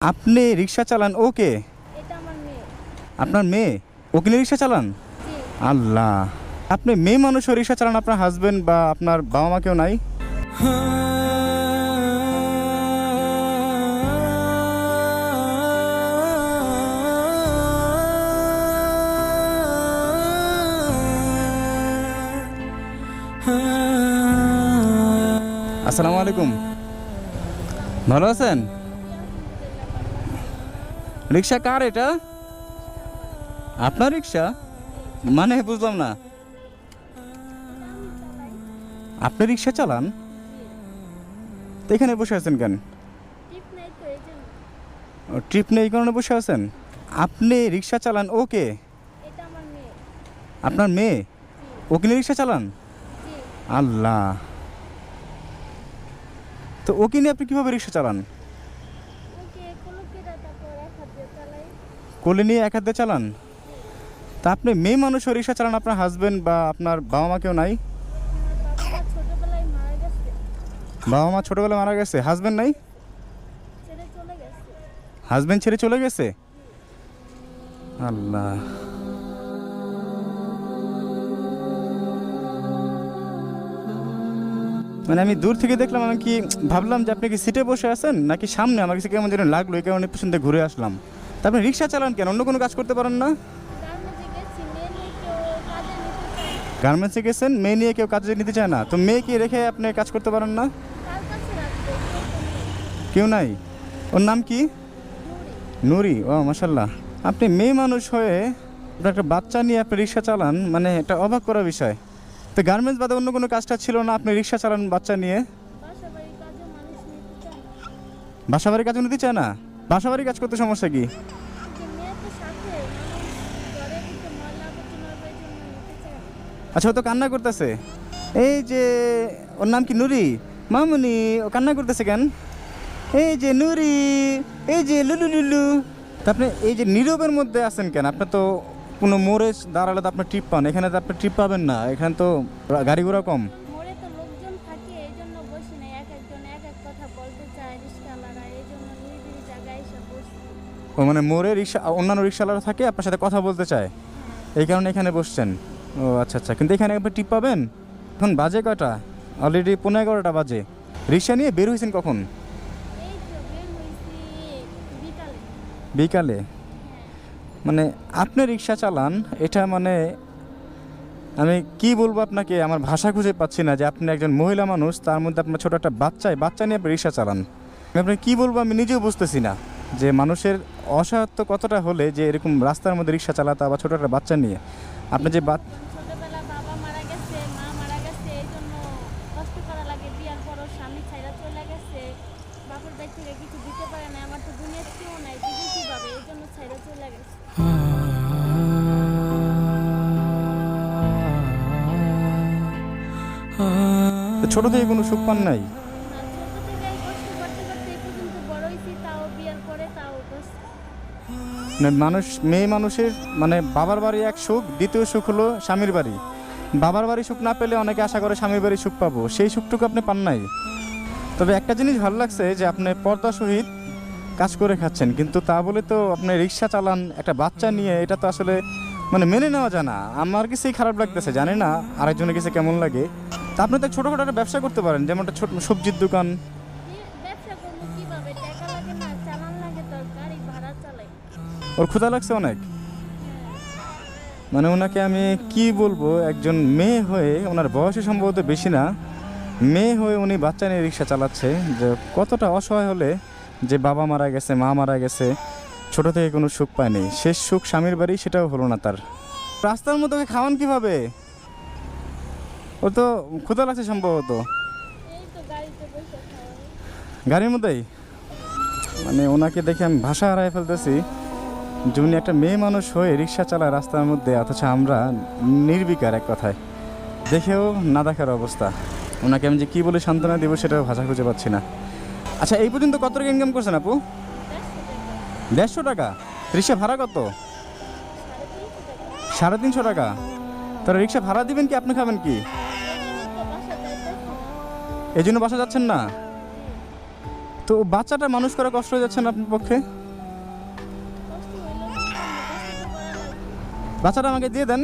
আপনি রিক্সা চালান ওকে? এটা আমার মেয়ে। আপনার মেয়ে ওকে নিয়ে রিক্সা চালান? জি। আল্লাহ, আপনি মেয়ে মানুষ হয়ে রিক্সা চালান, আপনার হাজবেন্ড বা আপনার বাবা মা কেউ নাই? আসসালামু আলাইকুম, ভালো আছেন? রিক্সা কার এটা? আপনার রিক্সা? মানে বুঝলাম না। আপনি রিক্সা চালান তো এখানে বসে আছেন কেন? টিপ নাই তো এই জন্য। ট্রিপ নেই এই কারণে বসে আছেন? আপনি রিক্সা চালান ওকে? এটা আমার মেয়ে। আপনার মেয়ে ওকে নিয়ে রিক্সা চালান? জি। আল্লাহ, তো ওকে নিয়ে আপনি কিভাবে রিক্সা চালান? ওকে কোলকে তারপর এক হাত দিয়ে চালাই। কোলে নিয়ে এক হাতে চালান? তা আপনি মেয়ে মানুষ হয়ে রিক্সা চালান, আপনার হাজবেন্ড বা আপনার বাবা মা কেউ নাই? আমার বাবা ছোটবেলায় মারা গেছে। বাবা মা ছোটবেলায় মারা গেছে, হাজবেন্ড নাই? ছেড়ে চলে গেছে। হাজবেন্ড ছেড়ে চলে গেছে? আল্লাহ, মানে আমি দূর থেকে দেখলাম, আমি কি ভাবলাম যে আপনি কি সিটে বসে আছেন নাকি সামনে, আমার কাছে কেমন যেন লাগলো, এই কারণে পিছন থেকে ঘুরে আসলাম। তা আপনি রিক্সা চালান কেন, অন্য কোনো কাজ করতে পারেন না? গার্মেন্টসে গেছি, মেয়ে নিয়ে কেউ কাজে নিতে চায় না। গার্মেন্টসে গেছেন, মেয়ে নিয়ে কেউ কাজে নিতে চায় না, তো মেয়েকে রেখে আপনি কাজ করতে পারেন না? কার কাছে রাখবো? কেউ নাই? ওর নাম কি? নুরি। ও মাশাল্লাহ, আপনি মেয়ে মানুষ হয়ে আপনার একটা বাচ্চা নিয়ে আপনি রিক্সা চালান, মানে এটা অবাক করা বিষয়। তো গার্মেন্টস বাদে অন্য কোনো কাজটা ছিল না, আপনি রিক্সা চালান বাচ্চা নিয়ে? বাসা বাড়ির কাজে মানুষ নিতে চায় না। বাসাবাড়ির কাজও নিতে চায় না? বাসাবাড়ির কাজ করতে সমস্যা কি? যে মেয়ে তো সাথে মানুষ ঘরে দিতে ময়লা আবর্জনা হবে, এই জন্য নিতে চায় না। আচ্ছা, ও তো কান্না করতেছে। এই যে ওর নাম কি? নুরি। মামুনি, ও কান্না করতেছে কেন? এই যে নুরি, এই যে লুলু লুলু। তা আপনি এই যে নীরবের মধ্যে আছেন কেন? আপনি তো কোনো মোড়ে দাঁড়ালে তো আপনি ট্রিপ পান, এখানে তো আপনি ট্রিপ পাবেন না, এখানে তো গাড়ি ঘোড়া কম। মোড়ে তো লোকজন থাকে, এই জন্য বসি নাই। এক একজন এক এক কথা বলতে চায় রিক্সাওয়ালারা, এই জন্য নিরিবিলি জায়গায় এসে বসি। ও মানে মোড়ে রিক্সা, অন্যান্য রিক্সাওয়ালারা থাকে, আপনার সাথে কথা বলতে চায়, এই কারণে এখানে বসছেন। ও আচ্ছা আচ্ছা, কিন্তু এখানে আপনি টিপ পাবেন? এখন বাজে কয়টা? অলরেডি 11:15 বাজে। রিক্সা নিয়ে বের হয়েছেন কখন? এই তো বের হয়েছি বিকালে। বিকালে? হ্যাঁ। মানে আপনি রিক্সা চালান, এটা মানে আমি কি বলবো আপনাকে, আমার ভাষা খুঁজে পাচ্ছি না যে আপনি একজন মহিলা মানুষ, তার মধ্যে আপনার ছোটো একটা বাচ্চা নিয়ে আপনি রিক্সা চালান। আমি আপনাকে কী বলবো আমি নিজেও বুঝতেছি না যে মানুষের অসহায়ত্ব কতটা হলে যে এরকম রাস্তার মধ্যে রিক্সা চালাতে, আবার ছোটো একটা বাচ্চা নিয়ে। আপনি যে ছোটবেলা বাবা মারা গেছে, মা মারা গেছে, এই জন্য কষ্ট করা লাগে। বিয়ার পরও স্বামী ছাইরা চলে গেছে, বাপের বাড়ি থেকে কিছু দিতে পারে না। আমার তো দুনিয়ার কেউ নাই, দিদি কিভাবে, এই জন্য ছাইরা চলে গেছে। তো ছোটো থেকে কোনো সুখ পান নাই? না, ছোট থেকেই কষ্ট করতে করতে এই পর্যন্ত বড় হয়েছি, তাও বিয়ার পরে তাও কষ্ট। মানে মানুষ, মেয়ে মানুষের মানে বাবার বাড়ি এক সুখ, দ্বিতীয় সুখ হলো স্বামীর বাড়ি। বাবার বাড়ি সুখ না পেলে অনেকে আশা করে স্বামীর বাড়ি সুখ পাবো, সেই সুখটুকু আপনি পান নাই। তবে একটা জিনিস ভালো লাগছে যে আপনি পর্দা সহিত কাজ করে খাচ্ছেন, কিন্তু তা বলে তো আপনি রিক্সা চালান একটা বাচ্চা নিয়ে, এটা তো আসলে মানে মেনে নেওয়া যায় না। আমার কিছুই খারাপ লাগতেছে, জানি না আরেকজনের কাছে কেমন লাগে। তা আপনি তো ছোটোখাটো একটা ব্যবসা করতে পারেন, যেমন একটা ছোট সবজির দোকান। ব্যবসা করবো কিভাবে? টাকা লাগে না, চালান লাগে, তোর গাড়ি ভাড়া চালাই। ওর ক্ষুধা লাগছে অনেক। মানে ওনাকে আমি কি বলবো, একজন মেয়ে হয়ে, ওনার বয়সে সম্ভবত বেশি না, মেয়ে হয়ে উনি বাচ্চা নিয়ে রিক্সা চালাচ্ছে, যে কতটা অসহায় হলে যে বাবা মারা গেছে, মা মারা গেছে, ছোটো থেকে কোনো সুখ পায়নি, শেষ সুখ স্বামীর বাড়ি, সেটাও হলো না তার। রাস্তার মধ্যে ওকে খাওয়ান কিভাবে? ও তো ক্ষুধা লাগছে সম্ভবত। এই তো গাড়িতে বসে খাওয়াই। গাড়ির মধ্যেই? মানে ওনাকে দেখে আমি ভাষা হারাই ফেলতেছি যে উনি একটা মেয়ে মানুষ হয়ে রিক্সা চালায় রাস্তার মধ্যে, অথচ আমরা নির্বিকার, এক কথায় দেখেও না দেখার অবস্থা। ওনাকে আমি যে কী বলে সান্ত্বনা দেবো সেটাও ভাষা খুঁজে পাচ্ছি না। আচ্ছা, এই পর্যন্ত কত টাকা ইনকাম করছেন আপু? 150 টাকা? রিক্সা ভাড়া কত? 350 টাকা? তাহলে রিক্সা ভাড়া দিবেন কি আপনি খাবেন কি? এই জন্য বাসা যাচ্ছেন না? তো বাচ্চাটা মানুষ করা কষ্ট হয়ে যাচ্ছে না আপনার পক্ষে? কষ্ট হইলেও কি করবো? কষ্ট তো করা লাগবে। বাচ্চাটা আমাকে দিয়ে দেন।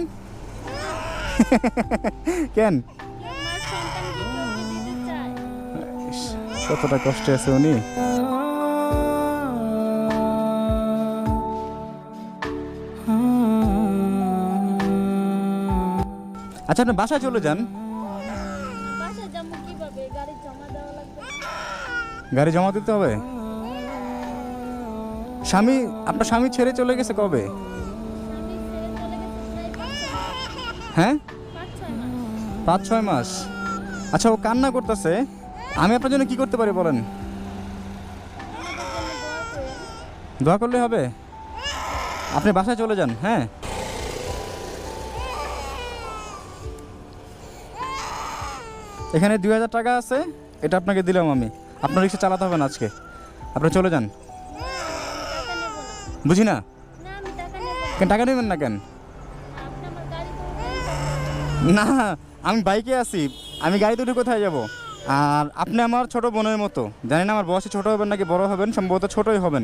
কেন? মার সন্তান কি কেউ কি দিতে চায়? ইস, কতটা কষ্টে আছে উনি। আচ্ছা, আপনি বাসায় চলে যান। বাসায় যাবো কিভাবে? গাড়ি জমা দেওয়া লাগবে না? গাড়ি জমা দিতে হবে। স্বামী, আপনার স্বামী ছেড়ে চলে গেছে কবে? স্বামী ছেড়ে চলে গেছে প্রায় 5-6 মাস। হ্যাঁ, 5-6 মাস। 5-6 মাস। আচ্ছা, ও কান্না করতেছে, আমি আপনার জন্য কি করতে পারি বলেন? আমাদের জন্য দোয়া করেন। দোয়া করলে হবে। আপনি বাসায় চলে যান। হ্যাঁ, এখানে 2000 টাকা আছে, এটা আপনাকে দিলাম আমি। আপনার রিক্সা চালাতে হবে না আজকে, আপনি চলে যান। না, টাকা নেব না। বুঝি না, না, আমি টাকা নেব না। কেন টাকা নেবেন না কেন? আপনি আমার গাড়ি করে না, আমি বাইকে আছি, আমি গাড়িতে উঠে কোথায় যাব? আর আপনি আমার ছোট বোনের মতো, জানি না আমার বয়সে ছোট হবেন নাকি বড় হবেন, সম্ভবত ছোটই হবেন।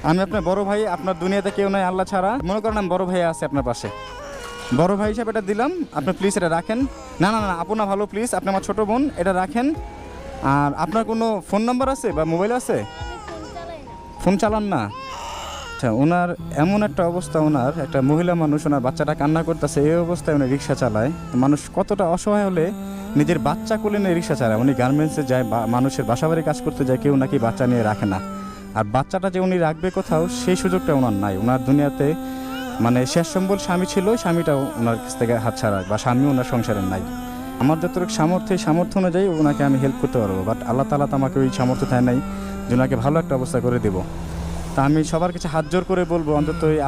আমি আপনার বড় ভাই, আপনার দুনিয়াতে কেউ নাই আল্লাহ ছাড়া। মনে করেন আমি বড় ভাই আছে আপনার পাশে, বড় ভাই হিসাবে এটা দিলাম। আপনি প্লিজ এটা রাখেন। না না না, আপনা ভালো, প্লিজ, আপনি আমার ছোট বোন, এটা রাখেন। আর আপনার কোনো ফোন নাম্বার আছে বা মোবাইল আছে? আমি ফোন চালাই না। ফোন চালান না? আচ্ছা, ওনার এমন একটা অবস্থা, ওনার একটা মহিলা মানুষ, ওনার বাচ্চাটা কান্না করতেছে, এই অবস্থায় উনি রিক্সা চালায়। মানুষ কতটা অসহায় হলে নিজের বাচ্চা কোলে নিয়ে রিক্সা চালায়। উনি গার্মেন্টসে যায়, মানুষের বাসাবাড়ি কাজ করতে যায়, কেউ নাকি বাচ্চা নিয়ে রাখে না। আর বাচ্চাটা যে উনি রাখবে কোথাও, সেই সুযোগটা ওনার নাই। ওনার দুনিয়াতে মানে শেষ সম্বল স্বামী ছিল, স্বামীটাও ওনার কাছ থেকে হাত ছাড়া, বা স্বামী ওনার সংসারের নাই। আমার যতটুকু সামর্থ্য অনুযায়ী ওনাকে আমি হেল্প করতে পারবো, বাট আল্লাহ তাআলা তো আমাকে ওই সামর্থ্য দেয় নাই যে ওনাকে ভালো একটা অবস্থা করে দেবো। তা আমি সবার কাছে হাত জোর করে বলবো, অন্তত এই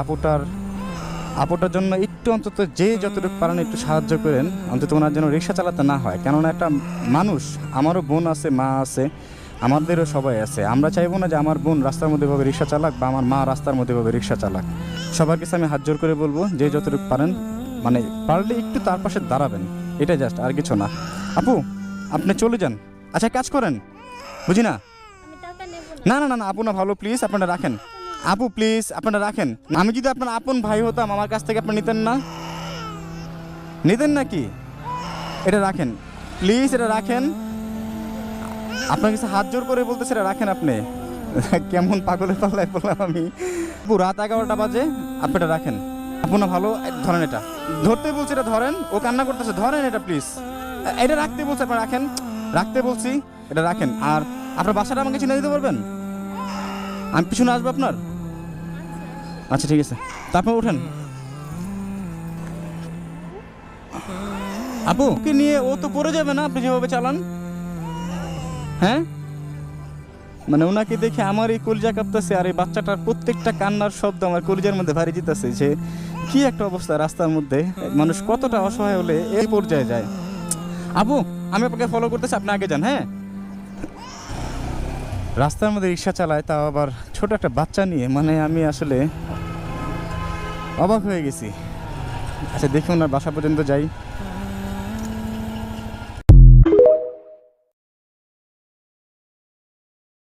আপুটার জন্য একটু, অন্তত যে যতটুকু পারেন একটু সাহায্য করেন, অন্তত ওনার জন্য রিক্সা চালাতে না হয়। কেননা একটা মানুষ, আমারও বোন আছে, মা আছে, আমাদেরও সবাই আছে। আমরা চাইবো না যে আমার বোন রাস্তার মধ্যে ভাবে রিক্সা চালাক, বা আমার মা রাস্তার মধ্যে ভাবে রিক্সা চালাক। সবার কাছে আমি হাত জোর করে বলবো, যে যতটুকু পারেন, মানে পারলে একটু তার পাশে দাঁড়াবেন, এটা জাস্ট, আর কিছু না। আপু, আপনি চলে যান। আচ্ছা, কাজ করেন, বুঝি না। আমি টাকা নেব না না। না না না, আপু না, ভালো, প্লিজ আপনারা রাখেন। আপু প্লিজ আপনারা রাখেন। আমি যদি আপনার আপন ভাই হতাম, আমার কাছ থেকে আপনি নিতেন না? নিতেন নাকি? এটা রাখেন প্লিজ, এটা রাখেন। আপনার কাছে হাত জোর করে বলতেছে, এটা রাখেন আপনি। কেমন পাগলের পাল্লায় বললাম আমি। আপু, রাত 11টা বাজে, আপনি এটা রাখেন। আপু না, ভালো, ধরেন, এটা ধরতে বলছি, এটা ধরেন। ও কান্না করতেছে, ধরেন এটা প্লিজ। এটা রাখতে বলছে, আপনি রাখেন। রাখতে বলছি, এটা রাখেন। আর আপনার বাসাটা আমাকে চিনে দিতে পারবেন? আমি পিছনে আসবো আপনার। আচ্ছা, ঠিক আছে, তারপর উঠেন। আপু, ওকে নিয়ে ও তো পড়ে যাবে না আপনি যেভাবে চালান? হ্যাঁ, মানে ওনাকে দেখে আমার এই কলিজা কাঁপতেছে, আর এই বাচ্চাটার প্রত্যেকটা কান্নার শব্দ আমার কলিজার মধ্যে ভারী যেতেছে, যে কি একটা অবস্থা রাস্তার মধ্যে। মানুষ কতটা অসহায় হলে এই পর্যায়ে যায়। আপু, আমি আপনাকে ফলো করতেছি, আপনি আগে যান। হ্যাঁ, রাস্তার মধ্যে রিক্সা চালায়, তাও আবার ছোট একটা বাচ্চা নিয়ে, মানে আমি আসলে অবাক হয়ে গেছি। আচ্ছা, দেখি ওনার বাসা পর্যন্ত যাই।